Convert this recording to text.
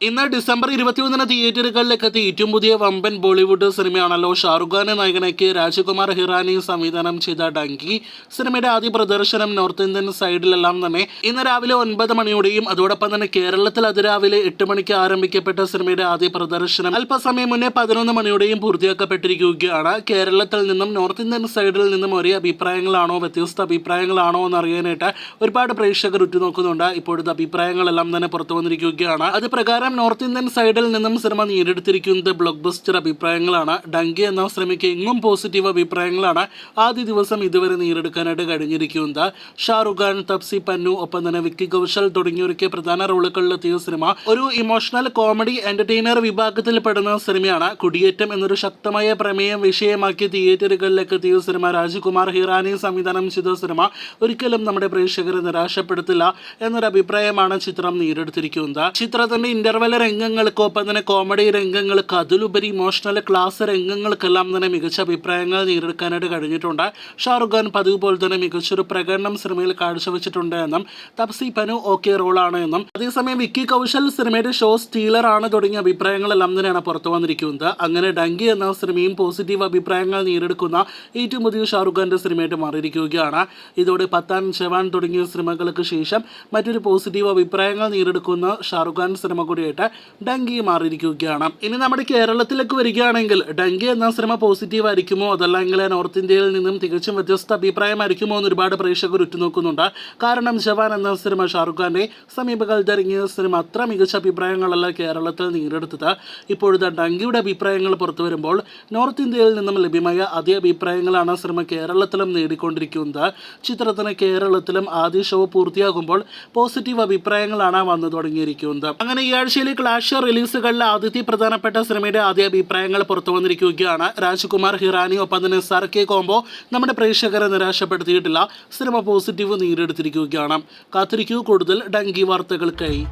ഇന്ന് ഡിസംബർ 21 തിയേറ്ററുകളിലേക്ക് എത്തി ഏറ്റവും പുതിയ വമ്പൻ ബോളിവുഡ് സിനിമയാണല്ലോ ഷാറുഖ് ഖാനെ നായകനാക്കി രാജകുമാർ ഹിറാനി സംവിധാനം ചെയ്ത ഡങ്കി. സിനിമയുടെ ആദ്യ പ്രദർശനം നോർത്ത് ഇന്ത്യൻ സൈഡിലെല്ലാം തന്നെ ഇന്ന് രാവിലെ 9 മണിയോടെയും അതോടൊപ്പം തന്നെ കേരളത്തിൽ അതിരാവിലെ 8 മണിക്ക് ആരംഭിക്കപ്പെട്ട സിനിമയുടെ ആദ്യ പ്രദർശനം അല്പസമയം മുന്നേ 11 മണിയോടെയും പൂർത്തിയാക്കപ്പെട്ടിരിക്കുകയാണ്. കേരളത്തിൽ നിന്നും നോർത്ത് ഇന്ത്യൻ സൈഡിൽ നിന്നും ഒരേ അഭിപ്രായങ്ങളാണോ വ്യത്യസ്ത അഭിപ്രായങ്ങളാണോ എന്നറിയാനായിട്ട് ഒരുപാട് പ്രേക്ഷകർ ഉറ്റുനോക്കുന്നുണ്ട്. ഇപ്പോഴത്തെ അഭിപ്രായങ്ങളെല്ലാം തന്നെ പുറത്തു വന്നിരിക്കുകയാണ്. അത് പ്രകാരം നോർത്ത് ഇന്ത്യൻ സൈഡിൽ നിന്നും സിനിമ നേടിയെടുത്തിരിക്കുന്നത് ബ്ലോക്ക് ബസ്റ്റർ അഭിപ്രായങ്ങളാണ്. ഡങ്കി എന്ന സിനിമയ്ക്ക് എങ്ങും പോസിറ്റീവ് അഭിപ്രായങ്ങളാണ് ആദ്യ ദിവസം ഇതുവരെ നേടിയെടുക്കാനായിട്ട് കഴിഞ്ഞിരിക്കുന്നത്. ഷാറുഖ് ഖാൻ, തപ്സി പന്നു, ഒപ്പം തന്നെ വിക്കി കൗശൽ തുടങ്ങിയവർക്ക് പ്രധാന റോളുകളിലെത്തിയ സിനിമ ഒരു ഇമോഷണൽ കോമഡി എന്റർടൈനർ വിഭാഗത്തിൽ പെടുന്ന സിനിമയാണ്. കുടിയേറ്റം എന്നൊരു ശക്തമായ പ്രമേയം വിഷയമാക്കി തിയേറ്ററുകളിലേക്ക് എത്തിയ സിനിമ രാജകുമാർ ഹിറാനി സംവിധാനം ചെയ്ത സിനിമ ഒരിക്കലും നമ്മുടെ പ്രേക്ഷകരെ നിരാശപ്പെടുത്തില്ല എന്നൊരു അഭിപ്രായമാണ് ചിത്രം നേടിയെടുത്തിരിക്കുന്നത്. ചിത്രത്തിന്റെ ഇന്റർവെൽ രംഗങ്ങൾക്കൊപ്പം തന്നെ കോമഡി രംഗങ്ങൾക്ക് അതിലുപരി ഇമോഷണൽ ക്ലാസ് രംഗങ്ങൾക്കെല്ലാം തന്നെ മികച്ച അഭിപ്രായങ്ങൾ നേടിയെടുക്കാനായിട്ട് കഴിഞ്ഞിട്ടുണ്ട്. ഷാറുഖ് ഖാൻ പതിവ് പോലെ തന്നെ മികച്ചൊരു പ്രകടനം സിനിമയിൽ കാഴ്ചവെച്ചിട്ടുണ്ട് എന്നും തപ്സി പനു ഓക്കെ റോളാണ് എന്നും അതേസമയം വിക്കി കൗശൽ സിനിമയുടെ ഷോ സ്റ്റീലർ ആണ് തുടങ്ങിയ അഭിപ്രായങ്ങളെല്ലാം തന്നെയാണ് പുറത്തു വന്നിരിക്കുന്നത്. അങ്ങനെ ഡങ്കി എന്ന സിനിമയും പോസിറ്റീവ് അഭിപ്രായങ്ങൾ നേടിയെടുക്കുന്ന ഏറ്റവും പുതിയ ഷാറുഖ് ഖാന്റെ സിനിമയായിട്ട് മാറിയിരിക്കുകയാണ്. ഇതോടെ പത്താൻ, ജവാൻ തുടങ്ങിയ സിനിമകൾക്ക് ശേഷം മറ്റൊരു പോസിറ്റീവ് അഭിപ്രായങ്ങൾ നേടിയെടുക്കുന്ന ഷാറുഖ് ഖാൻ സിനിമ കൂടിയായിട്ട് ഡങ്കി മാറിയിരിക്കുകയാണ്. ഇനി നമ്മുടെ കേരളത്തിലേക്ക് വരികയാണെങ്കിൽ ഡങ്കി എന്ന സിനിമ പോസിറ്റീവ് ആയിരിക്കുമോ അതല്ലെങ്കിൽ നോർത്ത് ഇന്ത്യയിൽ നിന്നും തികച്ചും വ്യത്യസ്ത അഭിപ്രായമായിരിക്കുമോ എന്ന് ഒരുപാട് പ്രേക്ഷകർ ഉറ്റുനോക്കുന്നുണ്ട്. കാരണം ജവാൻ എന്ന സിനിമ ഷാറുഖ് ഖാന്റെ സമീപകാലത്ത് ഇറങ്ങിയ സിനിമ അത്ര മികച്ച അഭിപ്രായങ്ങളല്ല കേരളത്തിൽ നേടിയെടുത്തത്. ഇപ്പോഴത്തെ ഡങ്കിയുടെ അഭിപ്രായങ്ങൾ പുറത്തു വരുമ്പോൾ നോർത്ത് ഇന്ത്യയിൽ നിന്നും ലഭ്യമായ അതേ അഭിപ്രായങ്ങളാണ് സിനിമ കേരളത്തിലും നേടിക്കൊണ്ടിരിക്കുന്നത്. ചിത്രത്തിന് കേരളത്തിലും ആദ്യ ഷോ പൂർത്തിയാകുമ്പോൾ പോസിറ്റീവ് അഭിപ്രായങ്ങളാണ് വന്നു തുടങ്ങിയിരിക്കുന്നത്. അങ്ങനെ ഈ ആഴ്ചയിലെ ക്ലാഷ് റിലീസുകളിലെ ആദ്യത്തെ പ്രധാനപ്പെട്ട സിനിമയുടെ ആദ്യ അഭിപ്രായങ്ങൾ പുറത്തു വന്നിരിക്കുകയാണ്. രാജകുമാർ ഹിറാനി ഒപ്പം തന്നെ സർക്കെ കോംബോ നമ്മുടെ പ്രേക്ഷകരെ നിരാശപ്പെടുത്തിയിട്ടില്ല. Cinema positive നേടിയെടുത്തിരിക്കുകയാണ്. കാത്തിരിക്കൂ കൂടുതൽ ഡങ്കി വാർത്തകൾക്കായി.